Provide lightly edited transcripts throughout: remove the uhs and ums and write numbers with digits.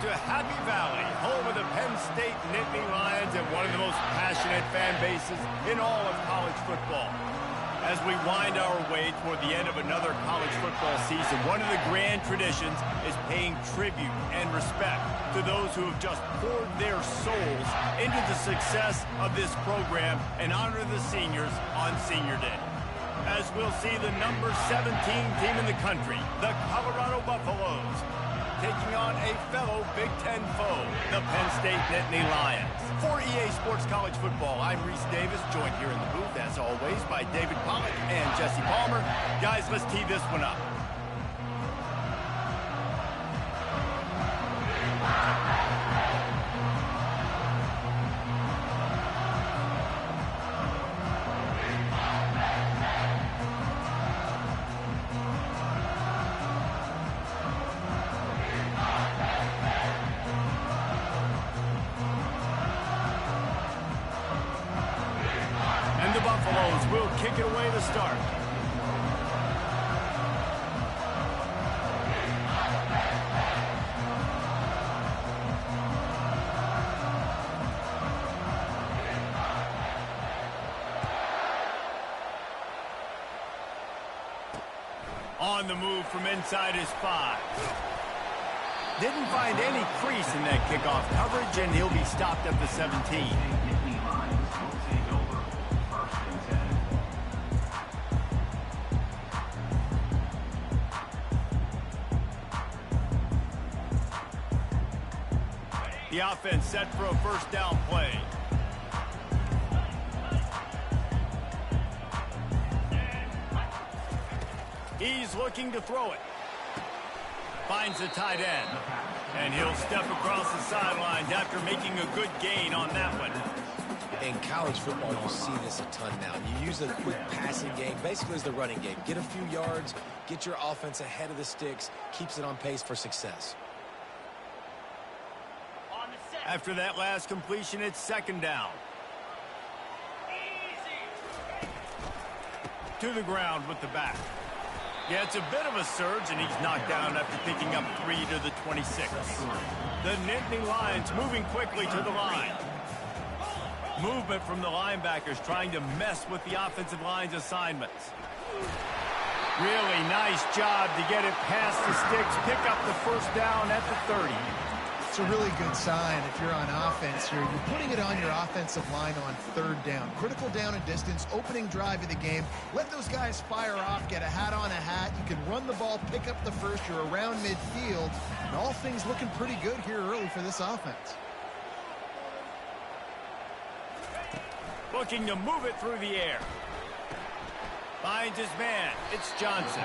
to Happy Valley, home of the Penn State Nittany Lions and one of the most passionate fan bases in all of college football. As we wind our way toward the end of another college football season, one of the grand traditions is paying tribute and respect to those who have just poured their souls into the success of this program and honor the seniors on Senior Day. As we'll see the number 17 team in the country, the Colorado Buffaloes, taking on a fellow Big Ten foe, the Penn State Nittany Lions. For EA Sports College Football, I'm Reese Davis, joined here in the booth, as always, by David Pollack and Jesse Palmer. Guys, let's tee this one up. The Buffaloes will kick it away to start. On the move from inside his 5. Didn't find any crease in that kickoff coverage, and he'll be stopped at the 17. The offense set for a first down play. He's looking to throw it. Finds the tight end. And he'll step across the sidelines after making a good gain on that one. In college football, you see this a ton now. You use a quick passing game, basically as the running game. Get a few yards, get your offense ahead of the sticks, keeps it on pace for success. After that last completion, it's second down. To the ground with the back. Yeah, it's a bit of a surge, and he's knocked down after picking up 3 to the 26. The Nittany Lions moving quickly to the line. Movement from the linebackers trying to mess with the offensive line's assignments. Really nice job to get it past the sticks, pick up the first down at the 30. It's a really good sign if you're on offense here. You're putting it on your offensive line on third down. Critical down and distance, opening drive of the game. Let those guys fire off, get a hat on a hat. You can run the ball, pick up the first. You're around midfield. And all things looking pretty good here early for this offense. Looking to move it through the air. Finds his man. It's Johnson.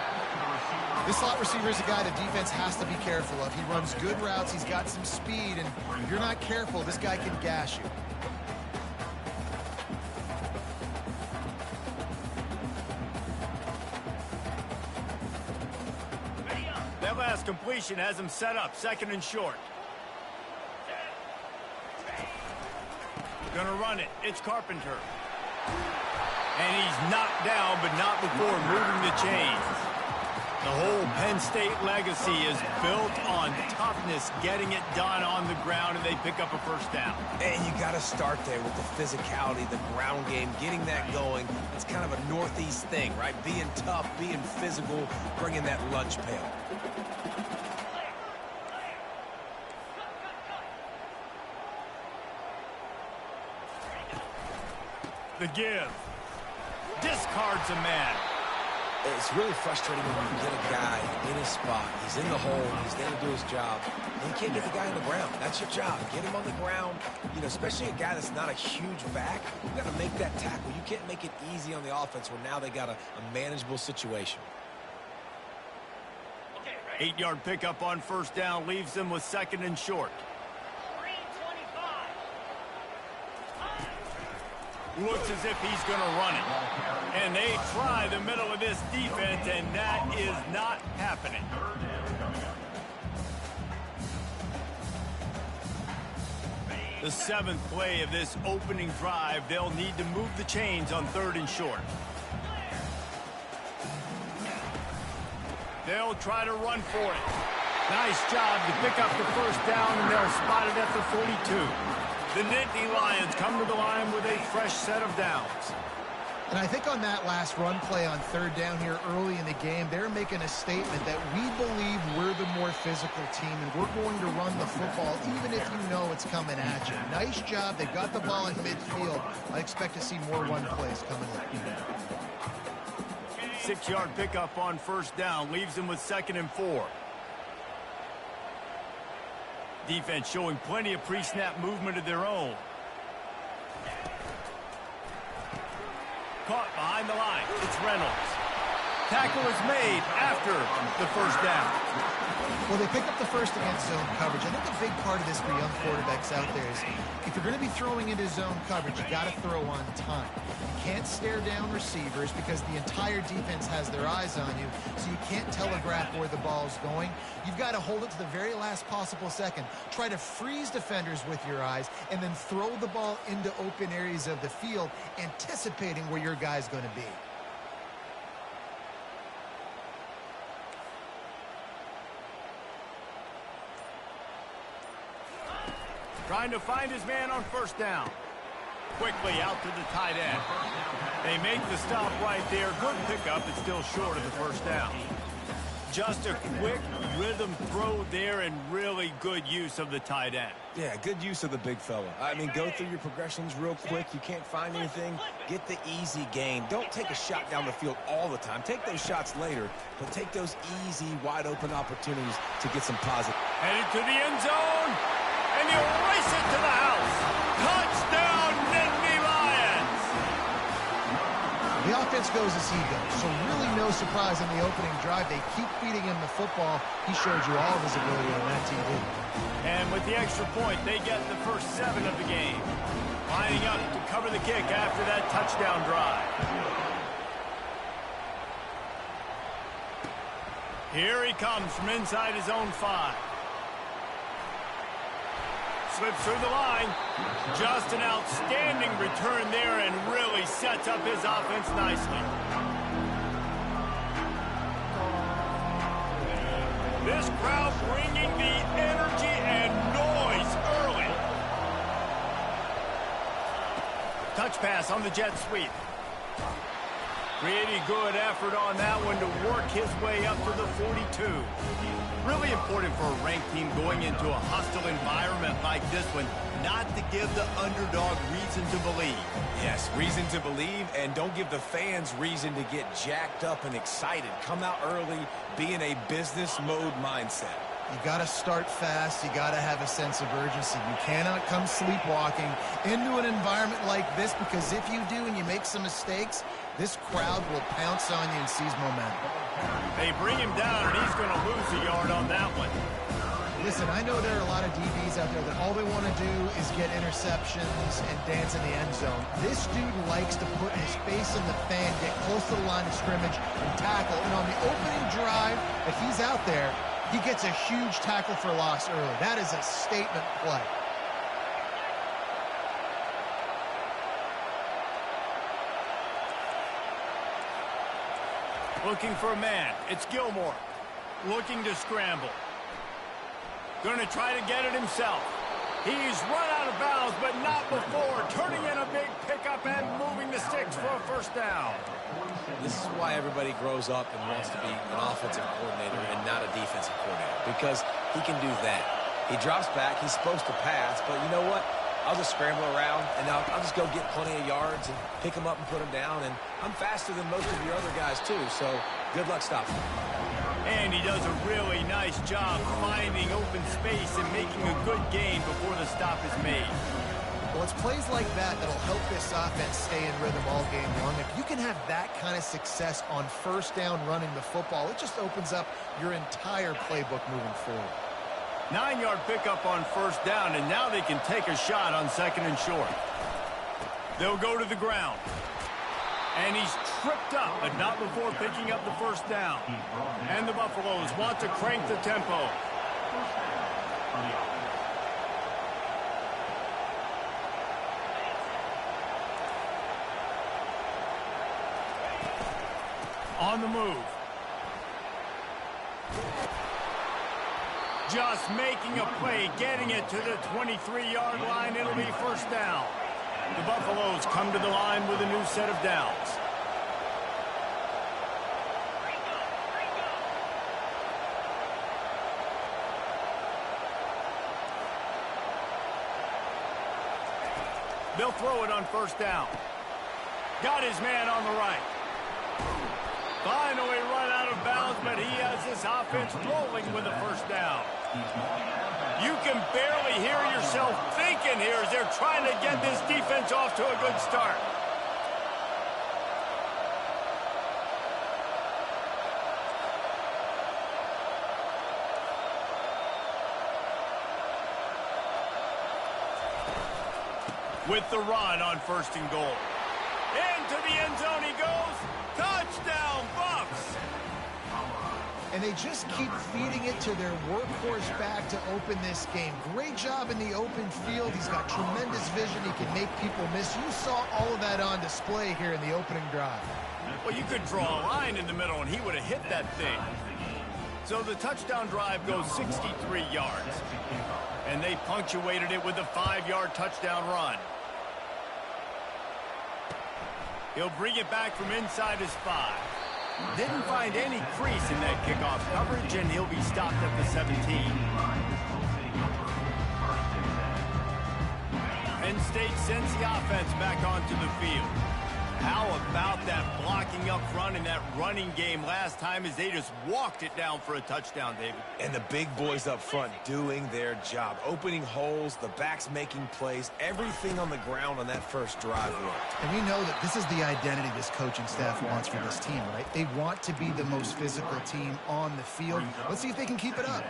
This slot receiver is a guy the defense has to be careful of. He runs good routes. He's got some speed, and if you're not careful, this guy can gash you. That last completion has him set up, second and short. Gonna run it. It's Carpenter. And he's knocked down, but not before moving the chains. The whole Penn State legacy is built on toughness, getting it done on the ground, and they pick up a first down. And you got to start there with the physicality, the ground game, getting that going. It's kind of a Northeast thing, right? Being tough, being physical, bringing that lunch pail. The give. Discards a man. It's really frustrating when you get a guy in his spot. He's in the hole. He's there to do his job. And you can't get the guy on the ground. That's your job. Get him on the ground. You know, especially a guy that's not a huge back. You've got to make that tackle. You can't make it easy on the offense when now they got a manageable situation. 8-yard pickup on first down leaves them with second and short. Looks as if he's going to run it. And they try the middle of this defense, and that is not happening. The 7th play of this opening drive, they'll need to move the chains on third and short. They'll try to run for it. Nice job to pick up the first down, and they'll spot it at the 42. The Nittany Lions come to the line with a fresh set of downs. And I think on that last run play on third down here early in the game, they're making a statement that we believe we're the more physical team and we're going to run the football even if you know it's coming at you. Nice job. They've got the ball in midfield. I expect to see more run plays coming up. 6-yard pickup on first down leaves them with 2nd and 4. Defense showing plenty of pre-snap movement of their own. Caught behind the line. It's Reynolds. Tackle is made after the first down. Well, they pick up the first against zone coverage. I think a big part of this for young quarterbacks out there is if you're going to be throwing into zone coverage, you got to throw on time. You can't stare down receivers because the entire defense has their eyes on you, so you can't telegraph where the ball's going. You've got to hold it to the very last possible second. Try to freeze defenders with your eyes and then throw the ball into open areas of the field, anticipating where your guy's going to be. Trying to find his man on first down. Quickly out to the tight end. They make the stop right there. Good pickup. It's still short of the first down. Just a quick rhythm throw there and really good use of the tight end. Yeah, good use of the big fella. I mean, go through your progressions real quick. You can't find anything. Get the easy gain. Don't take a shot down the field all the time. Take those shots later, but take those easy, wide-open opportunities to get some positive. Headed to the end zone, and he'll race it to the house. Touchdown, Nittany Lions! The offense goes as he goes, so really no surprise in the opening drive. They keep feeding him the football. He showed you all of his ability on that TV. And with the extra point, they get the first 7 of the game. Lining up to cover the kick after that touchdown drive. Here he comes from inside his own 5. Slips through the line. Just an outstanding return there and really sets up his offense nicely. This crowd bringing the energy and noise early. Touch pass on the jet sweep. Pretty good effort on that one to work his way up to the 42. Really important for a ranked team going into a hostile environment like this one, not to give the underdog reason to believe. Yes, reason to believe, and don't give the fans reason to get jacked up and excited. Come out early, be in a business mode mindset. You got to start fast. You got to have a sense of urgency. You cannot come sleepwalking into an environment like this, because if you do and you make some mistakes, this crowd will pounce on you and seize momentum. They bring him down, and he's going to lose a yard on that one. Listen, I know there are a lot of DBs out there that all they want to do is get interceptions and dance in the end zone. This dude likes to put his face in the fan, get close to the line of scrimmage, and tackle. And on the opening drive that he's out there, he gets a huge tackle for loss early. That is a statement play. Looking for a man. It's Gilmore. Looking to scramble. Going to try to get it himself. He's run out of bounds, but not before. Turning in a big pickup and moving the sticks for a first down. This is why everybody grows up and wants to be an offensive coordinator and not a defensive coordinator, because he can do that. He drops back. He's supposed to pass, but you know what? I'll just scramble around, and I'll just go get plenty of yards and pick them up and put them down, and I'm faster than most of your other guys, too, so good luck stopping him. And he does a really nice job finding open space and making a good gain before the stop is made. Well, it's plays like that that'll help this offense stay in rhythm all game long. If you can have that kind of success on first down running the football, it just opens up your entire playbook moving forward. 9-yard pickup on first down, and now they can take a shot on 2nd and short. They'll go to the ground. And he's tripped up, but not before picking up the first down. And the Buffaloes want to crank the tempo. On the move. Just making a play, getting it to the 23-yard line. It'll be first down. The Buffaloes come to the line with a new set of downs. They'll throw it on first down. Got his man on the right. Finally run out of bounds, but he has this offense rolling with a first down. You can barely hear yourself thinking here as they're trying to get this defense off to a good start. With the run on first and goal. Into the end zone he goes. Touchdown, Bucks! And they just keep feeding it to their workhorse back to open this game. Great job in the open field. He's got tremendous vision. He can make people miss. You saw all of that on display here in the opening drive. Well, you could draw a line in the middle, and he would have hit that thing. So the touchdown drive goes 63 yards. And they punctuated it with a 5-yard touchdown run. He'll bring it back from inside his 5. Didn't find any crease in that kickoff coverage, and he'll be stopped at the 17. Penn State sends the offense back onto the field. How about that blocking up front in that running game last time as they just walked it down for a touchdown, David? And the big boys up front doing their job. Opening holes, the backs making plays, everything on the ground on that first drive worked. And we know that this is the identity this coaching staff wants for this team, right? They want to be the most physical team on the field. Let's see if they can keep it up.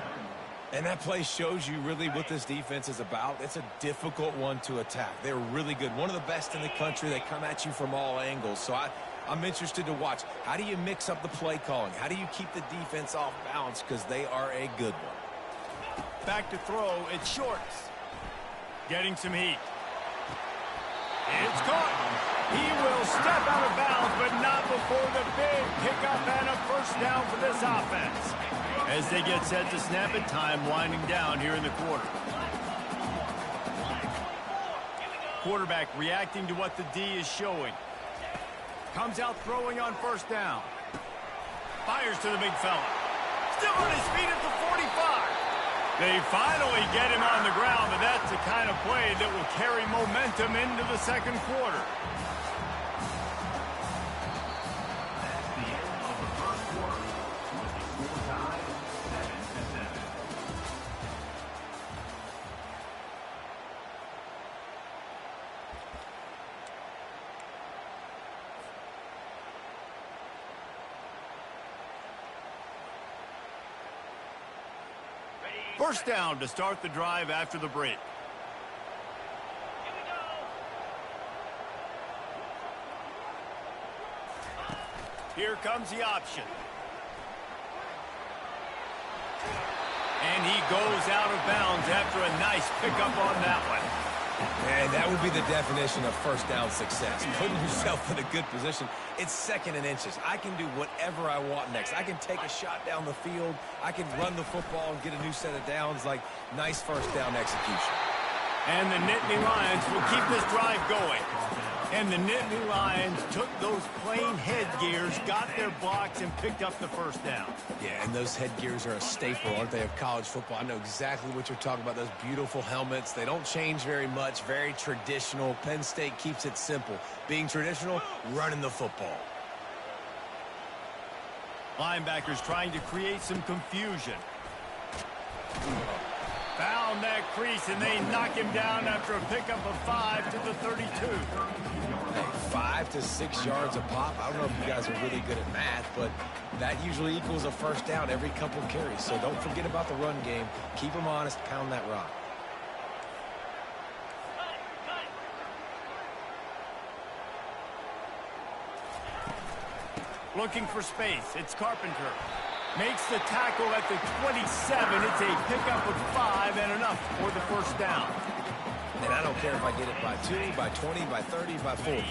And that play shows you really what this defense is about. It's a difficult one to attack. They're really good. One of the best in the country. They come at you from all angles. So I'm interested to watch. How do you mix up the play calling? How do you keep the defense off balance? Because they are a good one. Back to throw. It's Shorts. Getting some heat. It's caught. He will step out of bounds, but not before the big pickup and a first down for this offense. As they get set to snap it, time winding down here in the quarter. Quarterback reacting to what the D is showing. Comes out throwing on first down. Fires to the big fella. Still on his feet at the 45. They finally get him on the ground, but that's the kind of play that will carry momentum into the second quarter. First down to start the drive after the break. Here comes the option. And he goes out of bounds after a nice pickup on that one. And that would be the definition of first down success. Putting yourself in a good position. It's second and inches. I can do whatever I want next. I can take a shot down the field. I can run the football and get a new set of downs. Like, nice first down execution. And the Nittany Lions will keep this drive going. And the Nittany Lions took those plain headgears, got their blocks, and picked up the first down. Yeah, and those headgears are a staple, aren't they, of college football? I know exactly what you're talking about, those beautiful helmets. They don't change very much, very traditional. Penn State keeps it simple. Being traditional, running the football. Linebackers trying to create some confusion. Found that crease, and they knock him down after a pickup of 5 to the 32. Hey, 5 to 6 yards a pop. I don't know if you guys are really good at math, but that usually equals a first down every couple carries. So don't forget about the run game. Keep them honest. Pound that rock. Looking for space. It's Carpenter. Makes the tackle at the 27. It's a pickup of 5 and enough for the first down. And I don't care if I get it by 2, by 20, by 30, by 40.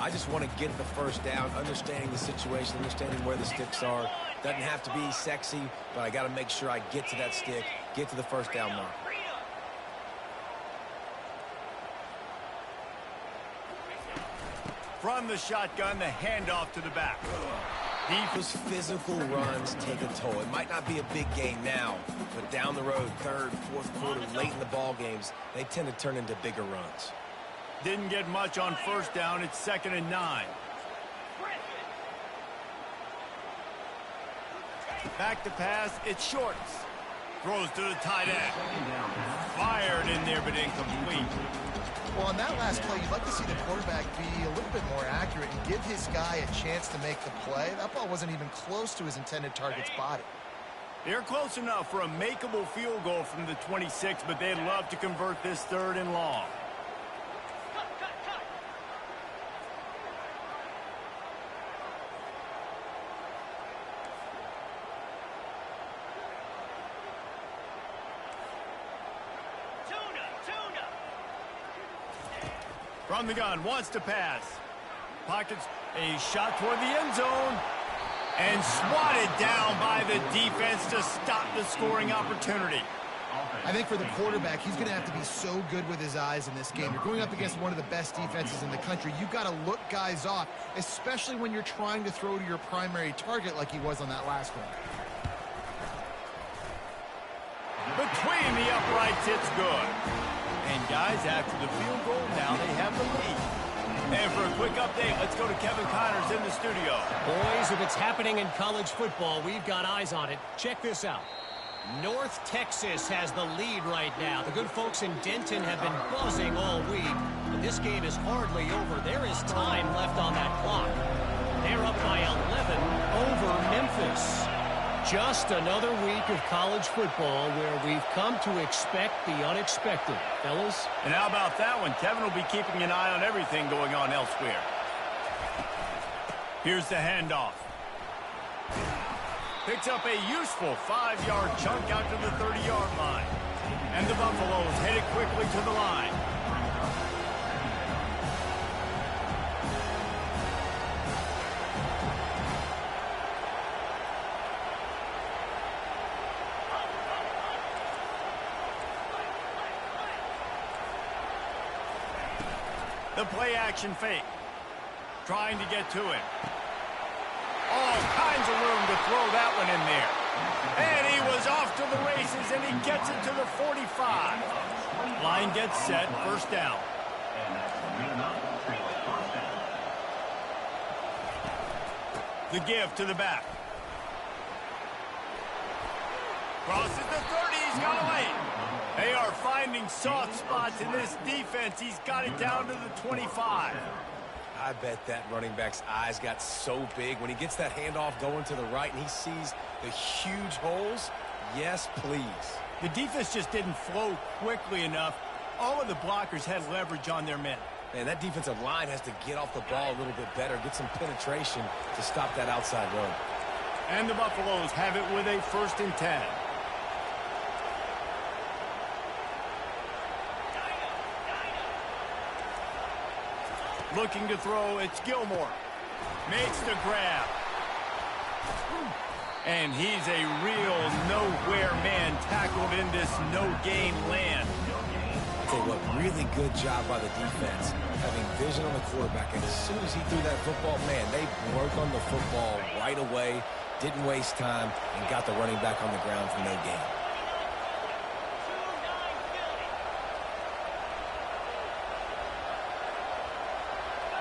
I just want to get the first down, understanding the situation, understanding where the sticks are. Doesn't have to be sexy, but I got to make sure I get to that stick, get to the first down mark. From the shotgun, the handoff to the back. Those physical runs take a toll. It might not be a big game now, but down the road, third, fourth quarter, late in the ball games, they tend to turn into bigger runs. Didn't get much on first down. It's 2nd and 9. Back to pass. It's Shorts. Throws to the tight end. Fired in there, but incomplete. Well, on that last play, you'd like to see the quarterback be a little bit more accurate and give his guy a chance to make the play. That ball wasn't even close to his intended target's body. They're close enough for a makeable field goal from the 26, but they'd love to convert this 3rd and long. From the gun, wants to pass. Pockets a shot toward the end zone. And swatted down by the defense to stop the scoring opportunity. I think for the quarterback, he's going to have to be so good with his eyes in this game. You're going up against one of the best defenses in the country. You've got to look guys off, especially when you're trying to throw to your primary target like he was on that last one. Between the uprights, it's good. And guys, after the field goal, now they have the lead. And for a quick update, let's go to Kevin Connors in the studio. Boys, if it's happening in college football, we've got eyes on it. Check this out. North Texas has the lead right now. The good folks in Denton have been buzzing all week. But this game is hardly over. There is time left on that clock. They're up by 11 over Memphis. Just another week of college football where we've come to expect the unexpected, fellas. And how about that one? Kevin will be keeping an eye on everything going on elsewhere. Here's the handoff. Picks up a useful 5-yard chunk out to the 30-yard line. And the Buffaloes headed quickly to the line. The play-action fake. Trying to get to it. All kinds of room to throw that one in there. And he was off to the races, and he gets it to the 45. Line gets set, first down. The give to the back. Crosses the 30, he's got a lane. They are finding soft spots in this defense. He's got it down to the 25. I bet that running back's eyes got so big when he gets that handoff going to the right and he sees the huge holes. Yes, please. The defense just didn't flow quickly enough. All of the blockers had leverage on their men. Man, that defensive line has to get off the ball a little bit better, get some penetration to stop that outside run. And the Buffaloes have it with a 1st and 10. Looking to throw, it's Gilmore. Makes the grab. And he's a real nowhere man tackled in this no-gain land. I'll tell you what, really good job by the defense, having vision on the quarterback. And as soon as he threw that football, man, they worked on the football right away, didn't waste time, and got the running back on the ground for no gain.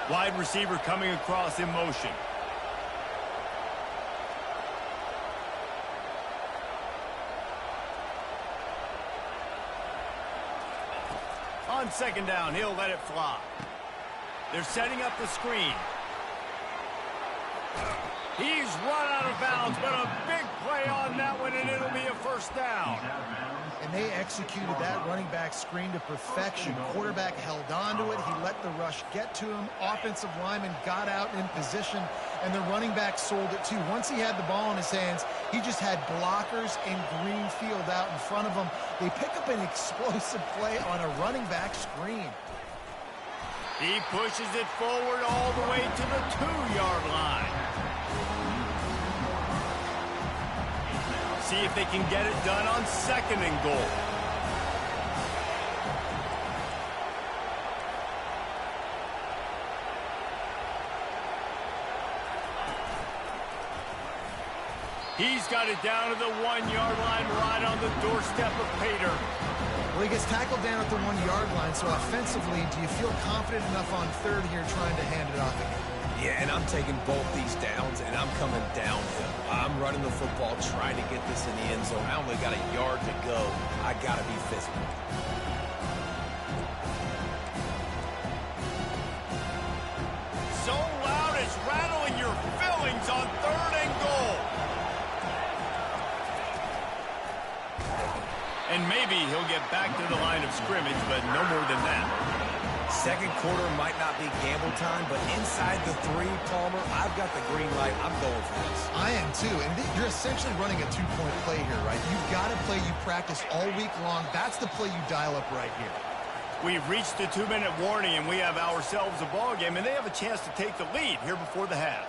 Wide receiver coming across in motion. On 2nd down, he'll let it fly. They're setting up the screen. He's run out of bounds, but a big play on that one, and it'll be a 1st down. and they executed that running back screen to perfection. Quarterback held on to it. He let the rush get to him. Offensive lineman got out in position, and the running back sold it too. Once he had the ball in his hands, he just had blockers and green field out in front of him. They pick up an explosive play on a running back screen. He pushes it forward all the way to the 2-yard line. See if they can get it done on 2nd and goal. He's got it down to the 1-yard line right on the doorstep of Pater. Well, he gets tackled down at the 1-yard line, so offensively, do you feel confident enough on 3rd here trying to hand it off again? Yeah, and I'm taking both these downs, and I'm coming downhill. I'm running the football, trying to get this in the end zone. I only got a yard to go. I got to be physical. So loud it's rattling your fillings on 3rd and goal. And maybe he'll get back to the line of scrimmage, but no more than that. 2nd quarter might not be gamble time, but inside the 3, Palmer, I've got the green light. I'm going for this. I am too, and you're essentially running a 2-point play here, right? You've got a play you practice all week long. That's the play you dial up right here. We've reached the 2-minute warning, and we have ourselves a ball game, and they have a chance to take the lead here before the half.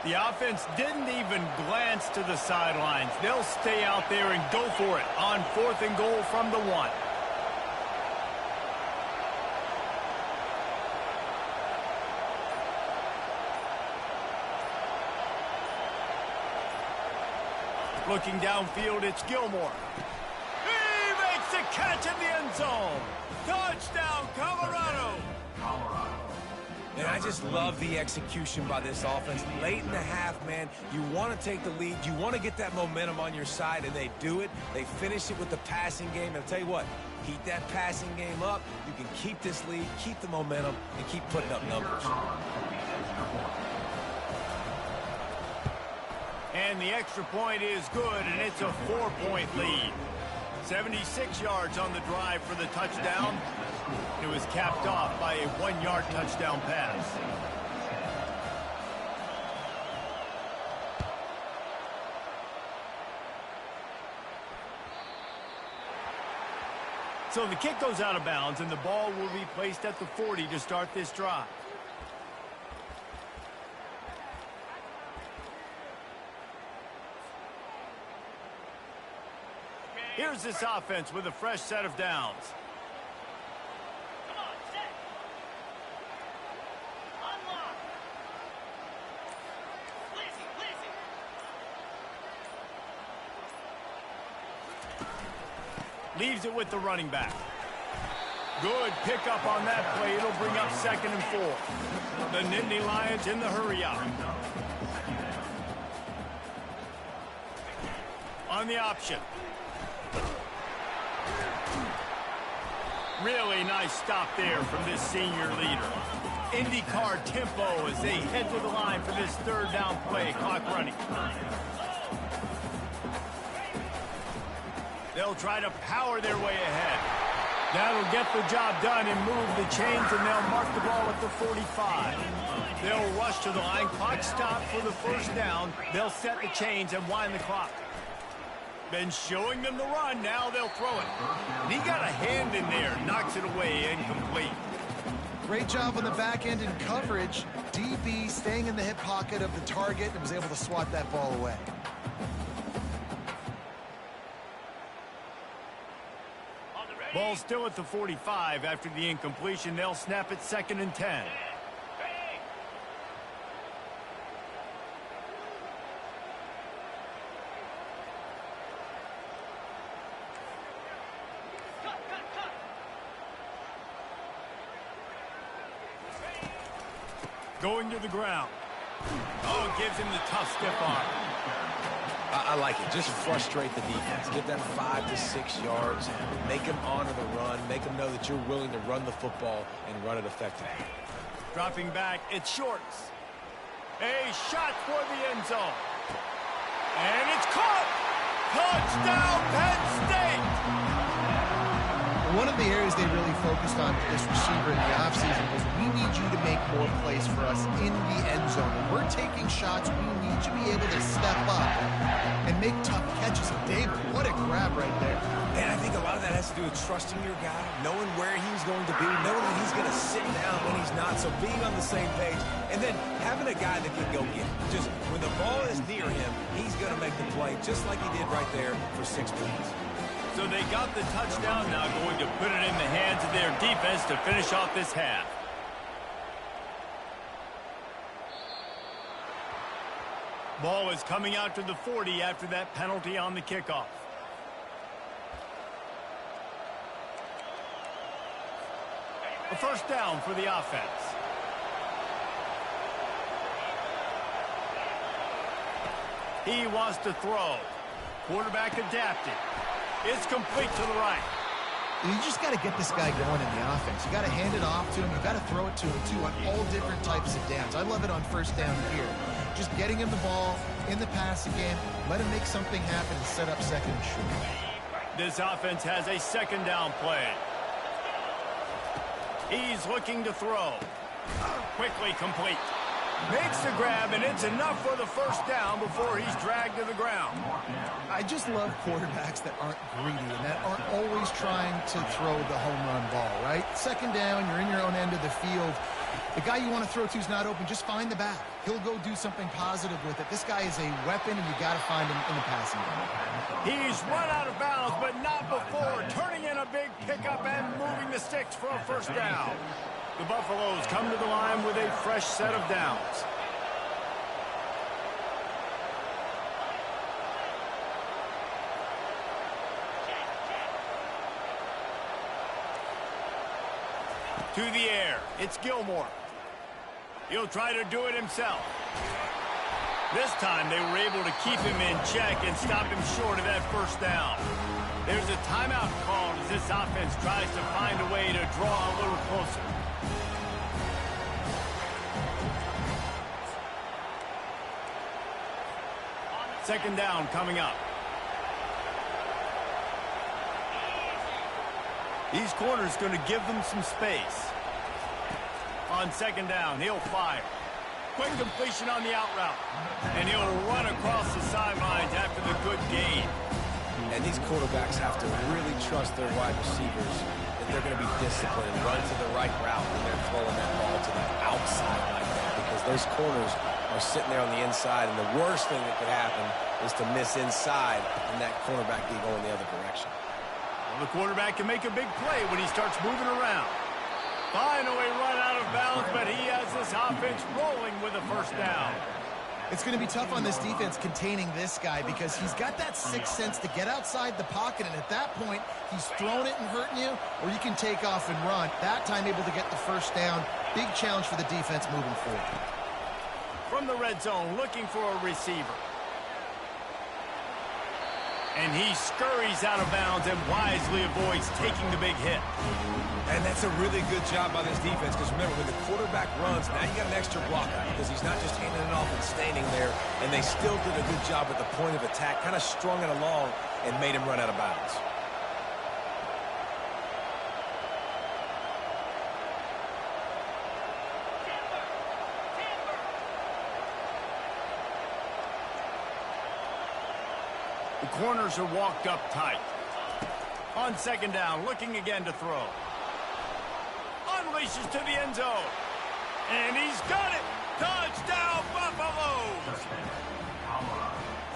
The offense didn't even glance to the sidelines. They'll stay out there and go for it on 4th and goal from the 1. Looking downfield, it's Gilmore. He makes the catch in the end zone. Touchdown, Colorado. And I just love the execution by this offense. Late in the half, man, you want to take the lead. You want to get that momentum on your side, and they do it. They finish it with the passing game. And I'll tell you what, keep that passing game up. You can keep this lead, keep the momentum, and keep putting up numbers. And the extra point is good, and it's a 4-point lead. 76 yards on the drive for the touchdown. It was capped off by a 1-yard touchdown pass. So the kick goes out of bounds, and the ball will be placed at the 40 to start this drive. Here's this offense with a fresh set of downs. Leaves it with the running back. Good pickup on that play. It'll bring up 2nd and 4. The Nittany Lions in the hurry-up. On the option. Really nice stop there from this senior leader. IndyCar tempo as they head to the line for this 3rd down play. Clock running. They'll try to power their way ahead. That'll get the job done and move the chains, and they'll mark the ball at the 45. They'll rush to the line. Clock stop for the 1st down. They'll set the chains and wind the clock. Been showing them the run. Now they'll throw it. And he got a hand in there. Knocks it away. Incomplete. Great job on the back end in coverage. DB staying in the hip pocket of the target and was able to swat that ball away. Ball still at the 45 after the incompletion. They'll snap it 2nd and 10. Going to the ground. Oh, gives him the tough stiff arm. I like it. Just frustrate the defense. Get them 5 to 6 yards. Make them honor the run. Make them know that you're willing to run the football and run it effectively. Dropping back, it's Shorts. A shot for the end zone. And it's caught! Touchdown, Penn State! One of the areas they really focused on with this receiver in the offseason was we need you to make more plays for us in the end zone. When we're taking shots, we need you to be able to step up and make tough catches. And David, what a grab right there. And I think a lot of that has to do with trusting your guy, knowing where he's going to be, knowing that he's going to sit down when he's not, so being on the same page, and then having a guy that can go get it. Just when the ball is near him, he's going to make the play just like he did right there for 6 points. So they got the touchdown, now going to put it in the hands of their defense to finish off this half. Ball is coming out to the 40 after that penalty on the kickoff. A first down for the offense. He wants to throw. Quarterback adapted. It's complete to the right. You just got to get this guy going in the offense. You got to hand it off to him. You got to throw it to him, too, on all different types of downs. I love it on first down here. Just getting him the ball in the passing game. Let him make something happen and set up second and short. This offense has a second down play. He's looking to throw. Quickly complete. Makes the grab, and it's enough for the first down before he's dragged to the ground. I just love quarterbacks that aren't greedy and that aren't always trying to throw the home run ball, right? Second down, you're in your own end of the field. The guy you want to throw to is not open. Just find the back. He'll go do something positive with it. This guy is a weapon, and you got to find him in the passing game. He's run out of bounds, but not before turning in a big pickup and moving the sticks for a first down. The Buffaloes come to the line with a fresh set of downs. To the air, it's Gilmore. He'll try to do it himself. This time they were able to keep him in check and stop him short of that first down. There's a timeout called as this offense tries to find a way to draw a little closer. Second down coming up. These corners going to give them some space. On second down, he'll fire. Quick completion on the out route. And he'll run across the sidelines after the good gain. And these quarterbacks have to really trust their wide receivers that they're going to be disciplined and run to the right route when they're throwing that ball to the outside like that, because those corners are sitting there on the inside, and the worst thing that could happen is to miss inside and that cornerback be going the other direction. Well, the quarterback can make a big play when he starts moving around. Finally run out of bounds, but he has this offense rolling with a first down. It's going to be tough on this defense containing this guy because he's got that sixth sense to get outside the pocket, and at that point, he's throwing it and hurting you, or you can take off and run. That time able to get the first down. Big challenge for the defense moving forward. From the red zone, looking for a receiver. And he scurries out of bounds and wisely avoids taking the big hit. And that's a really good job by this defense, because remember, when the quarterback runs, now you got an extra blocker, because he's not just handing it off and standing there, and they still did a good job at the point of attack, kind of strung it along and made him run out of bounds. The corners are walked up tight. On second down, looking again to throw. Unleashes to the end zone. And he's got it. Touchdown, Buffaloes.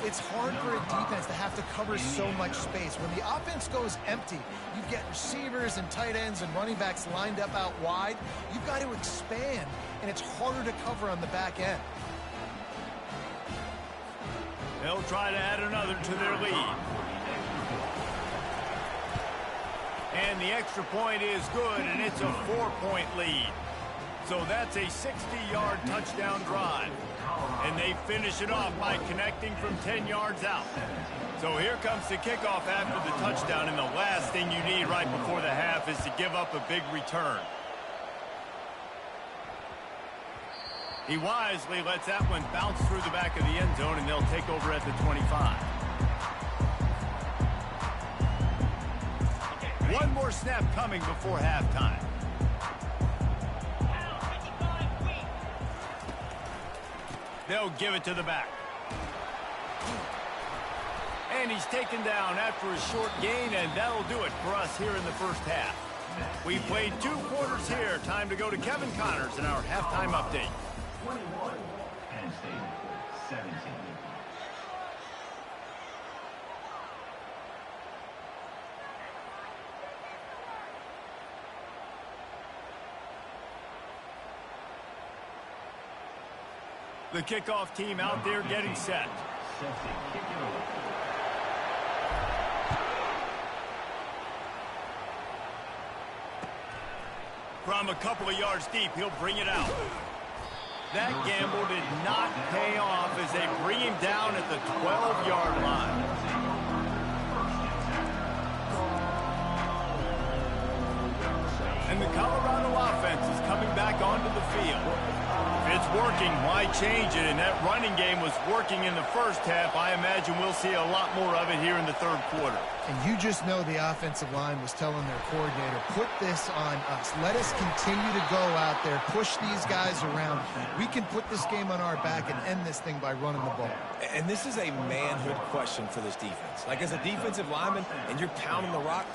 It's hard for a defense to have to cover so much space. When the offense goes empty, you get receivers and tight ends and running backs lined up out wide. You've got to expand, and it's harder to cover on the back end. They'll try to add another to their lead. And the extra point is good, and it's a 4-point lead. So that's a 60-yard touchdown drive. And they finish it off by connecting from 10 yards out. So here comes the kickoff after the touchdown, and the last thing you need right before the half is to give up a big return. He wisely lets that one bounce through the back of the end zone, and they'll take over at the 25. One more snap coming before halftime. They'll give it to the back. And he's taken down after a short gain, and that'll do it for us here in the first half. We played 2 quarters here. Time to go to Kevin Connors in our halftime update. 21, Penn State, 17. The kickoff team out there getting set. From a couple of yards deep, he'll bring it out. That gamble did not pay off as they bring him down at the 12-yard line. And the Colorado offense is coming back onto the field. If it's working, why change it? And that running game was working in the first half. I imagine we'll see a lot more of it here in the third quarter. And you just know the offensive line was telling their coordinator, put this on us. Let us continue to go out there, push these guys around. We can put this game on our back and end this thing by running the ball. And this is a manhood question for this defense. Like, as a defensive lineman, and you're pounding the rock,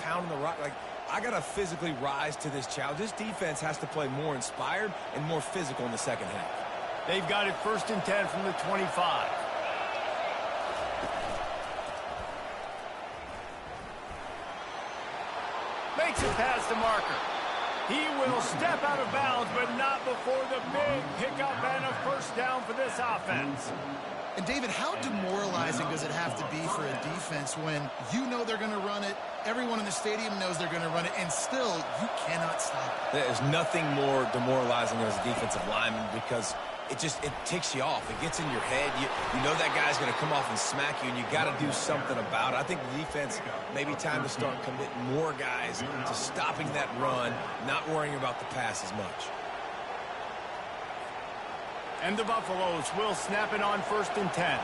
like, I got to physically rise to this challenge. This defense has to play more inspired and more physical in the second half. They've got it 1st and 10 from the 25. Makes it past the marker. He will step out of bounds, but not before the big pickup and a first down for this offense. And, David, how demoralizing does it have to be for a defense when you know they're going to run it, everyone in the stadium knows they're going to run it, and still you cannot stop it? There's nothing more demoralizing as a defensive lineman because it ticks you off. It gets in your head. You know that guy's going to come off and smack you, and you got to do something about it. I think the defense, maybe time to start committing more guys to stopping that run, not worrying about the pass as much. And the Buffaloes will snap it on 1st and 10.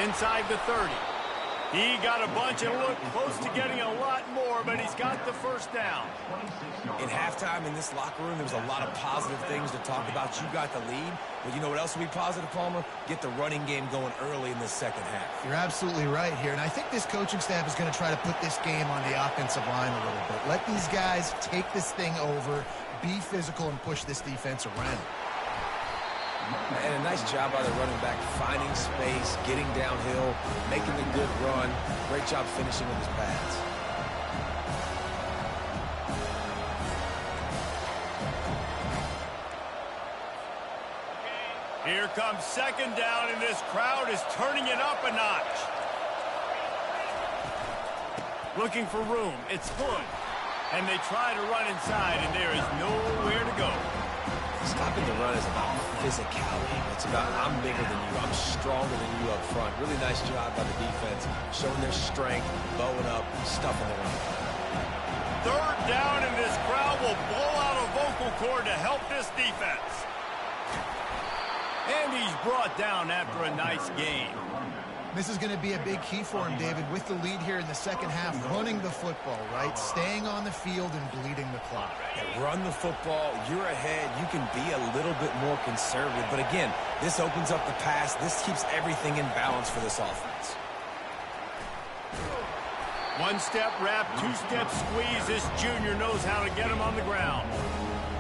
Inside the 30. He got a bunch and looked close to getting a lot more, but he's got the first down. In halftime in this locker room, there was a lot of positive things to talk about. You got the lead, but you know what else will be positive, Palmer? Get the running game going early in the second half. You're absolutely right here, and I think this coaching staff is going to try to put this game on the offensive line a little bit. Let these guys take this thing over, be physical, and push this defense around. And a nice job by the running back, finding space, getting downhill, making the good run. Great job finishing with his pads. Here comes 2nd down, and this crowd is turning it up a notch. Looking for room. It's Hood. And they try to run inside, and there is nowhere to go. Stopping the run is about physicality. It's about I'm bigger than you, I'm stronger than you up front. Really nice job by the defense, showing their strength, bowing up, stuffing the run. 3rd down, and this crowd will blow out a vocal cord to help this defense. And he's brought down after a nice gain. This is going to be a big key for him, David, with the lead here in the second half, running the football, right? Staying on the field and bleeding the clock. Yeah, run the football, you're ahead, you can be a little bit more conservative. But again, this opens up the pass. This keeps everything in balance for this offense. 1-step wrap, 2-step squeeze. This junior knows how to get him on the ground.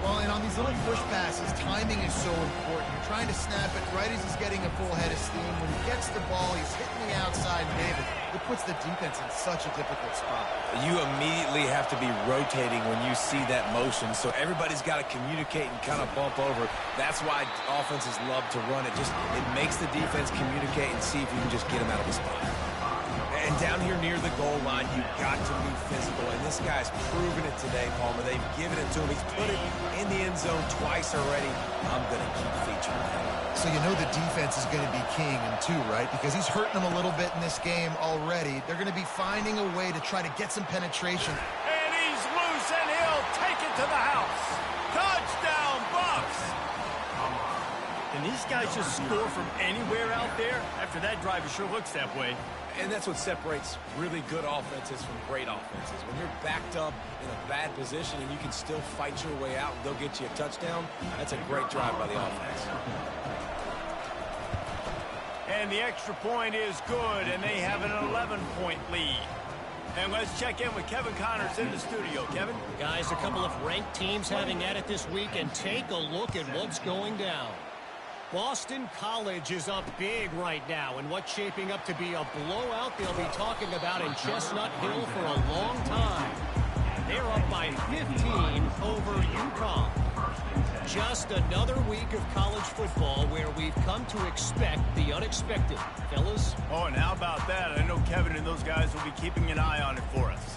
Well, and on these little push passes, timing is so important. You're trying to snap it right as he's getting a full head of steam. When he gets the ball, he's hitting the outside. David, it puts the defense in such a difficult spot. You immediately have to be rotating when you see that motion, so everybody's got to communicate and kind of bump over. That's why offenses love to run it. It makes the defense communicate and see if you can just get them out of the spot. And And down here near the goal line, you've got to be physical. And this guy's proven it today, Palmer. They've given it to him. He's put it in the end zone twice already. I'm going to keep featuring that. So you know the defense is going to be keying him too, right? Because he's hurting them a little bit in this game already. They're going to be finding a way to try to get some penetration. And he's loose, and he'll take it to the house. Touchdown, Bucks! And these guys just score from anywhere out there? After that drive, it sure looks that way. And that's what separates really good offenses from great offenses. When you're backed up in a bad position and you can still fight your way out and they'll get you a touchdown, that's a great drive by the offense. And the extra point is good, and they have an 11-point lead. And let's check in with Kevin Connors in the studio. Kevin? Guys, a couple of ranked teams having at it this week, and take a look at what's going down. Boston College is up big right now, and what's shaping up to be a blowout they'll be talking about in Chestnut Hill for a long time. They're up by 15 over UConn. Just another week of college football where we've come to expect the unexpected. Fellas? Oh, and how about that? I know Kevin and those guys will be keeping an eye on it for us.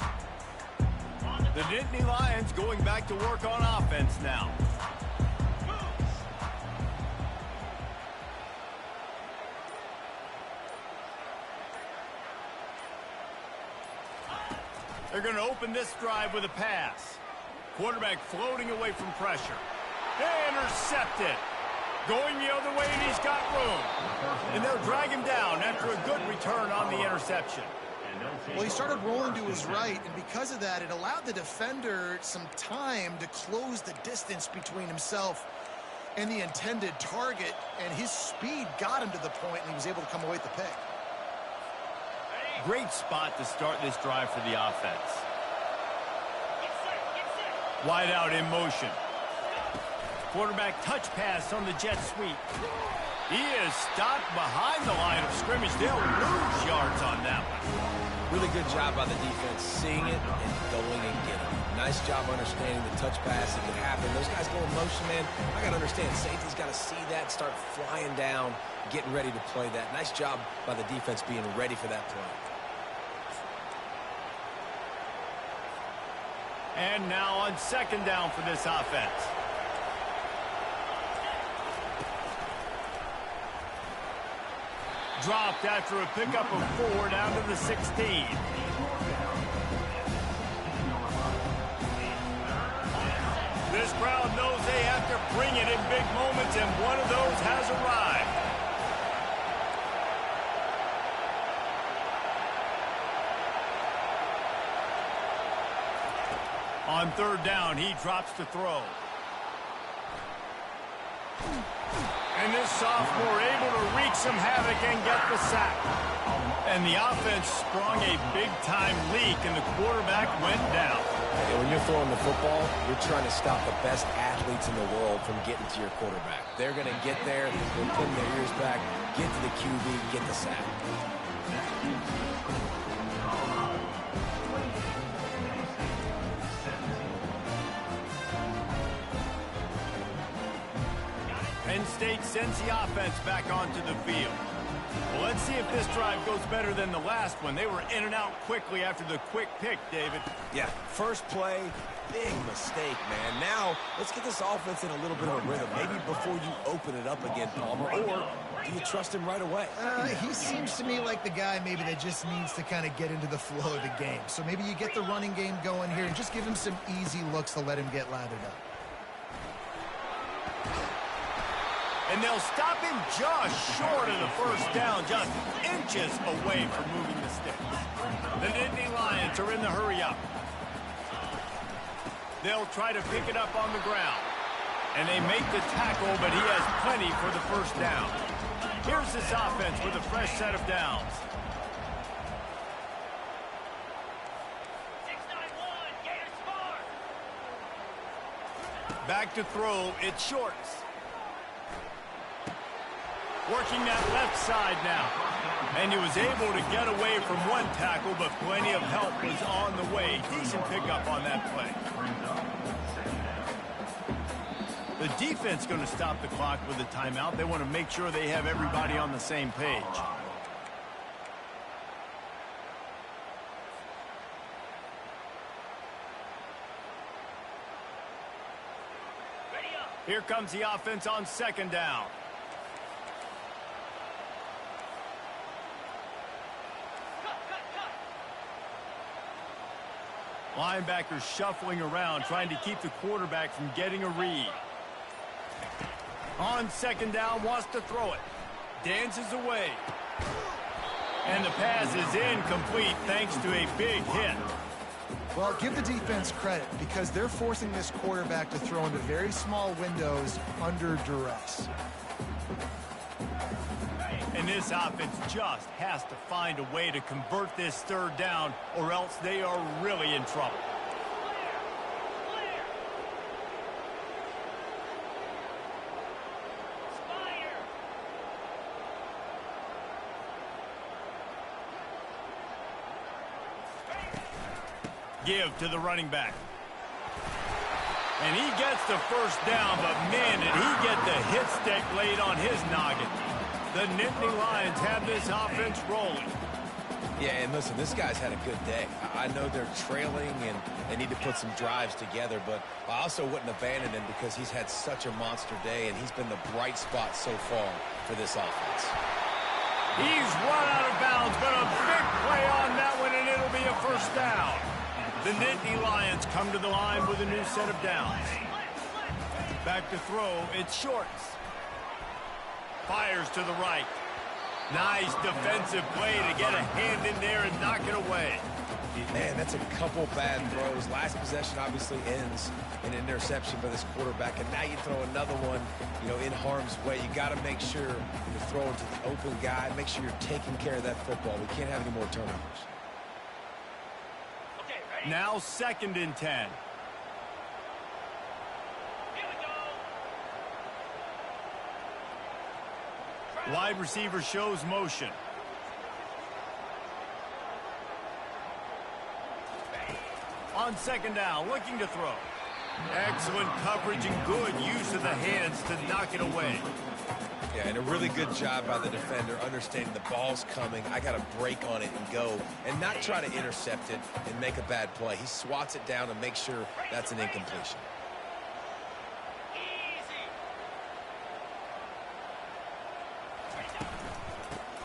The Nittany Lions going back to work on offense now. They're going to open this drive with a pass. Quarterback floating away from pressure. Intercepted. Going the other way, and he's got room. And they'll drag him down after a good return on the interception. Well, he started rolling to his right, and because of that, it allowed the defender some time to close the distance between himself and the intended target, and his speed got him to the point, and he was able to come away with the pick. Great spot to start this drive for the offense. Wide out in motion. Quarterback touch pass on the jet sweep. He is stopped behind the line of scrimmage. They'll lose yards on that one. Really good job by the defense, seeing it and going and getting it. Nice job understanding the touch pass that could happen. Those guys go in motion, man. I got to understand, safety's got to see that, start flying down, getting ready to play that. Nice job by the defense being ready for that play. And now on second down for this offense. Dropped after a pickup of 4 down to the 16. This crowd knows they have to bring it in big moments, and one of those has arrived. On third down, he drops to throw. And this sophomore able to wreak some havoc and get the sack. And the offense sprung a big-time leak, and the quarterback went down. And when you're throwing the football, you're trying to stop the best athletes in the world from getting to your quarterback. They're going to get there, they're putting their ears back, get to the QB, get the sack. Penn State sends the offense back onto the field. Well, let's see if this drive goes better than the last one. They were in and out quickly after the quick pick, David. Yeah, first play, big mistake, man. Now, let's get this offense in a little bit of a rhythm. Maybe before you open it up again, Palmer, or do you trust him right away? He seems to me like the guy maybe that just needs to kind of get into the flow of the game. So maybe you get the running game going here and just give him some easy looks to let him get lathered up. And they'll stop him just short of the first down, just inches away from moving the sticks. The Nittany Lions are in the hurry-up. They'll try to pick it up on the ground. And they make the tackle, but he has plenty for the first down. Here's this offense with a fresh set of downs. 6-9-1, Gators score! Back to throw, it's Shorts. Working that left side now. And he was able to get away from one tackle, but plenty of help was on the way. Decent pickup on that play. The defense going to stop the clock with a timeout. They want to make sure they have everybody on the same page. Here comes the offense on second down. Linebackers shuffling around, trying to keep the quarterback from getting a read. On second down, wants to throw it. Dances away. And the pass is incomplete thanks to a big hit. Well, give the defense credit because they're forcing this quarterback to throw into very small windows under duress. And this offense just has to find a way to convert this third down or else they are really in trouble. Give to the running back. And he gets the first down, but man, did he get the hit stick laid on his noggin. The Nittany Lions have this offense rolling. Yeah, and listen, this guy's had a good day. I know they're trailing and they need to put some drives together, but I also wouldn't abandon him because he's had such a monster day, and he's been the bright spot so far for this offense. He's run out of bounds, but a big play on that one, and it'll be a first down. The Nittany Lions come to the line with a new set of downs. Back to throw, it's Shorts. Fires to the right. Nice defensive play to get a hand in there and knock it away. Man, that's a couple bad throws. Last possession obviously ends in an interception by this quarterback, and now you throw another one, in harm's way. You got to make sure you're throwing to the open guy. Make sure you're taking care of that football. We can't have any more turnovers. Now 2nd and 10. Wide receiver shows motion. On second down, looking to throw. Excellent coverage and good use of the hands to knock it away. Yeah, and a really good job by the defender understanding the ball's coming. I got to break on it and go and not try to intercept it and make a bad play. He swats it down and makes sure that's an incompletion.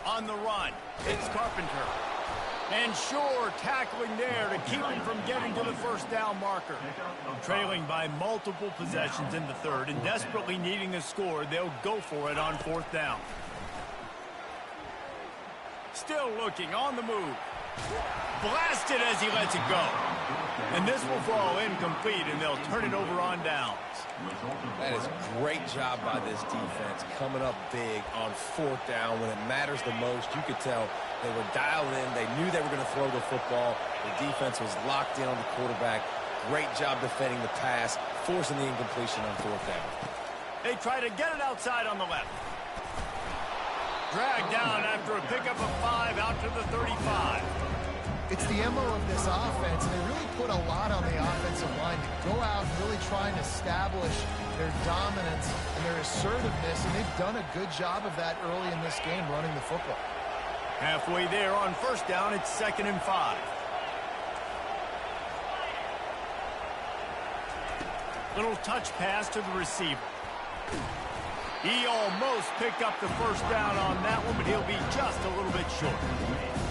On the run, it's Carpenter. And Shore tackling there to keep him from getting to the first down marker. Trailing by multiple possessions in the third and desperately needing a score, they'll go for it on 4th down. Still looking, on the move. Blasted as he lets it go. And this will fall incomplete, and they'll turn it over on downs. That is a great job by this defense, coming up big on 4th down when it matters the most. You could tell they were dialed in. They knew they were going to throw the football. The defense was locked in on the quarterback. Great job defending the pass, forcing the incompletion on 4th down. They try to get it outside on the left. Dragged down after a pickup of 5 out to the 35. It's the MO of this offense, and they really put a lot on the offensive line to go out and really try and establish their dominance and their assertiveness, and they've done a good job of that early in this game running the football. Halfway there on 1st down, it's 2nd and 5. Little touch pass to the receiver. He almost picked up the first down on that one, but he'll be just a little bit short.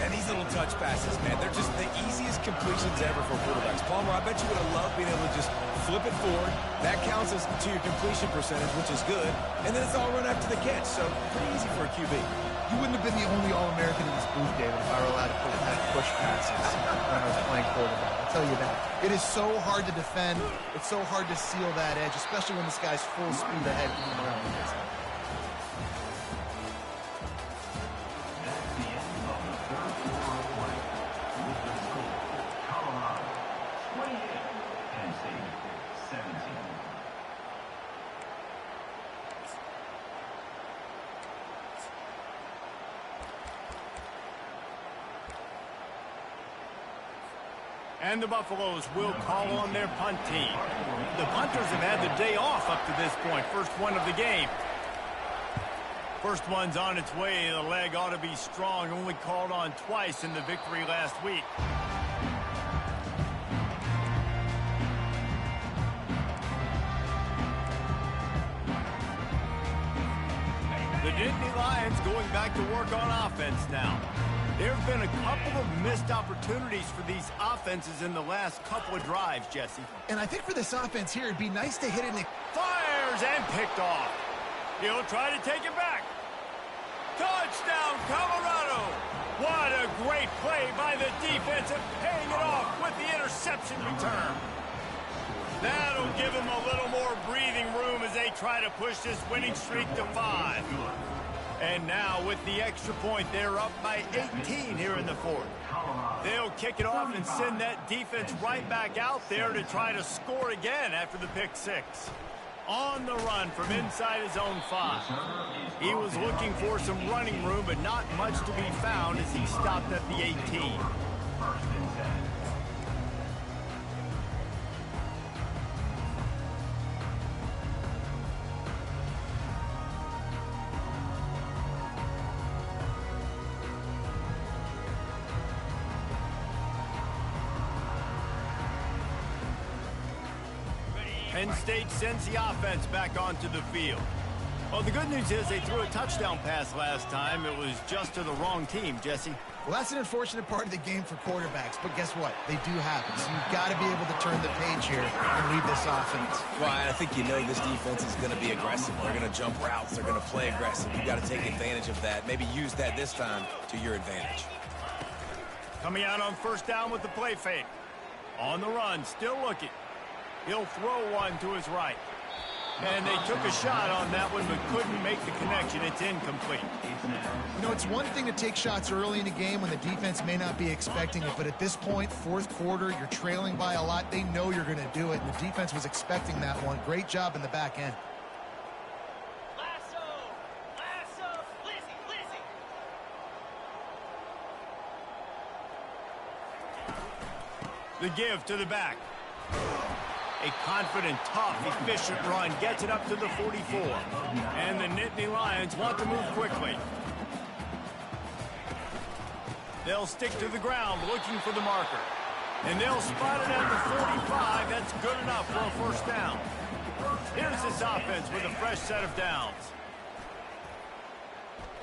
And these little touch passes, man, they're just the easiest completions ever for quarterbacks. Palmer, I bet you would have loved being able to just flip it forward. That counts as to your completion percentage, which is good. And then it's all run after the catch, so pretty easy for a QB. You wouldn't have been the only All-American in this booth, David, if I were allowed to put that push passes when I was playing quarterback. I'll tell you that. It is so hard to defend. It's so hard to seal that edge, especially when this guy's full speed ahead coming around the baseline. And the Buffaloes will call on their punt team. The punters have had the day off up to this point. First one of the game. First one's on its way. The leg ought to be strong. Only called on twice in the victory last week. Nittany Lions going back to work on offense now. There have been a couple of missed opportunities for these offenses in the last couple of drives, Jesse. And I think for this offense here, it'd be nice to hit it in the... Fires and picked off. He'll try to take it back. Touchdown, Colorado. What a great play by the defense of paying it off with the interception return. That'll give them a little more breathing room as they try to push this winning streak to 5. And now with the extra point, they're up by 18 here in the fourth. They'll kick it off and send that defense right back out there to try to score again after the pick 6. On the run from inside his own 5. He was looking for some running room, but not much to be found as he stopped at the 18. Penn State sends the offense back onto the field. Well, the good news is they threw a touchdown pass last time. It was just to the wrong team, Jesse. Well, that's an unfortunate part of the game for quarterbacks, but guess what? They do happen. So you've got to be able to turn the page here and lead this offense. Well, I think you know this defense is going to be aggressive. They're going to jump routes. They're going to play aggressive. You've got to take advantage of that. Maybe use that this time to your advantage. Coming out on first down with the play fake. On the run, still looking. He'll throw one to his right. And they took a shot on that one, but couldn't make the connection. It's incomplete. You know, it's one thing to take shots early in the game when the defense may not be expecting it, but at this point, fourth quarter, you're trailing by a lot. They know you're going to do it, and the defense was expecting that one. Great job in the back end. Lasso, Lizzie. The give to the back. A confident, tough, efficient run gets it up to the 44. And the Nittany Lions want to move quickly. They'll stick to the ground looking for the marker. And they'll spot it at the 45. That's good enough for a first down. Here's this offense with a fresh set of downs.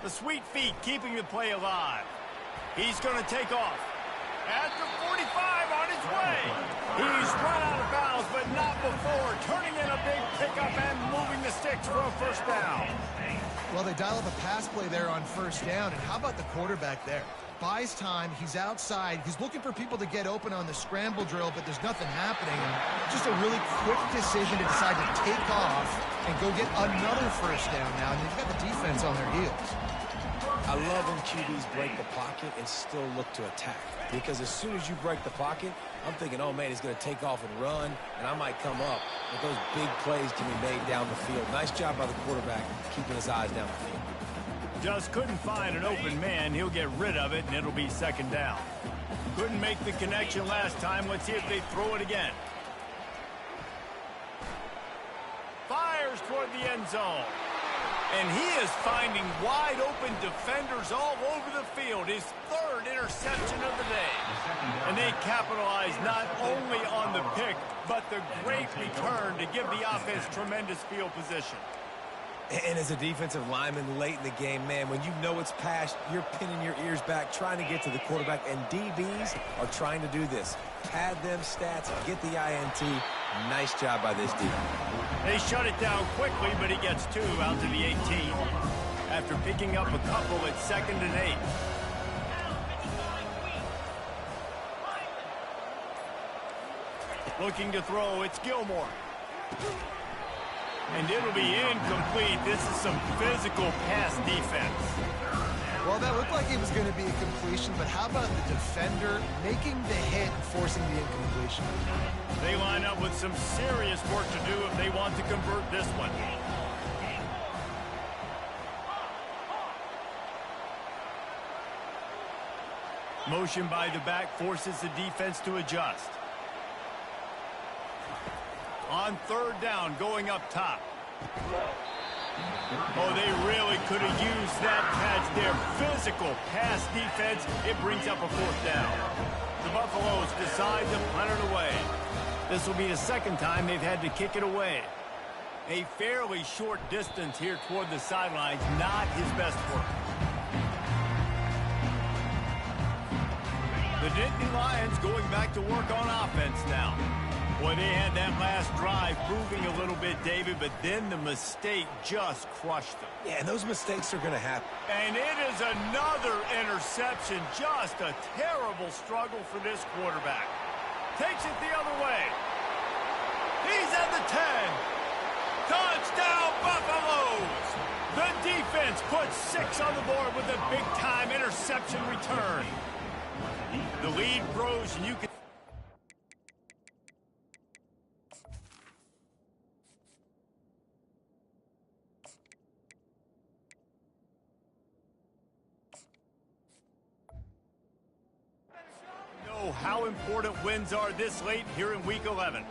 The sweet feet keeping the play alive. He's going to take off. At the 45 on his way. He's run out of bounds, but not before. Turning in a big pickup and moving the sticks for a first down. Well, they dial up a pass play there on first down, and how about the quarterback there? Buys time, he's outside, he's looking for people to get open on the scramble drill, but there's nothing happening. And just a really quick decision to decide to take off and go get another first down now, and they've got the defense on their heels. I love when QBs break the pocket and still look to attack. Because as soon as you break the pocket, I'm thinking, oh, man, he's going to take off and run, and I might come up. But those big plays can be made down the field. Nice job by the quarterback keeping his eyes down the field. Just couldn't find an open man. He'll get rid of it, and it'll be second down. Couldn't make the connection last time. Let's see if they throw it again. Fires toward the end zone. And he is finding wide-open defenders all over the field. His third interception of the day. And they capitalize not only on the pick, but the great return to give the offense tremendous field position. And as a defensive lineman late in the game, man, when you know it's past, you're pinning your ears back, trying to get to the quarterback, and DBs are trying to do this. Pad them stats, get the INT. Nice job by this defense. They shut it down quickly, but he gets 2 out to the 18. After picking up a couple at 2nd and 8. Looking to throw, it's Gilmore. And it'll be incomplete. This is some physical pass defense. Well, that looked like it was going to be a completion, but how about the defender making the hit and forcing the incompletion? They line up with some serious work to do if they want to convert this one. Motion by the back forces the defense to adjust. On third down, going up top. Oh, they really could have used that catch there. Physical pass defense. It brings up a fourth down. The Buffaloes decide to punt it away. This will be the second time they've had to kick it away. A fairly short distance here toward the sidelines, not his best work. The Nittany Lions going back to work on offense now. Boy, they had that last drive moving a little bit, David, but then the mistake just crushed them. Yeah, and those mistakes are going to happen. And it is another interception. Just a terrible struggle for this quarterback. Takes it the other way. He's at the 10. Touchdown, Buffaloes! The defense puts 6 on the board with a big-time interception return. The lead grows, and you can... know how important wins are this late here in Week 11.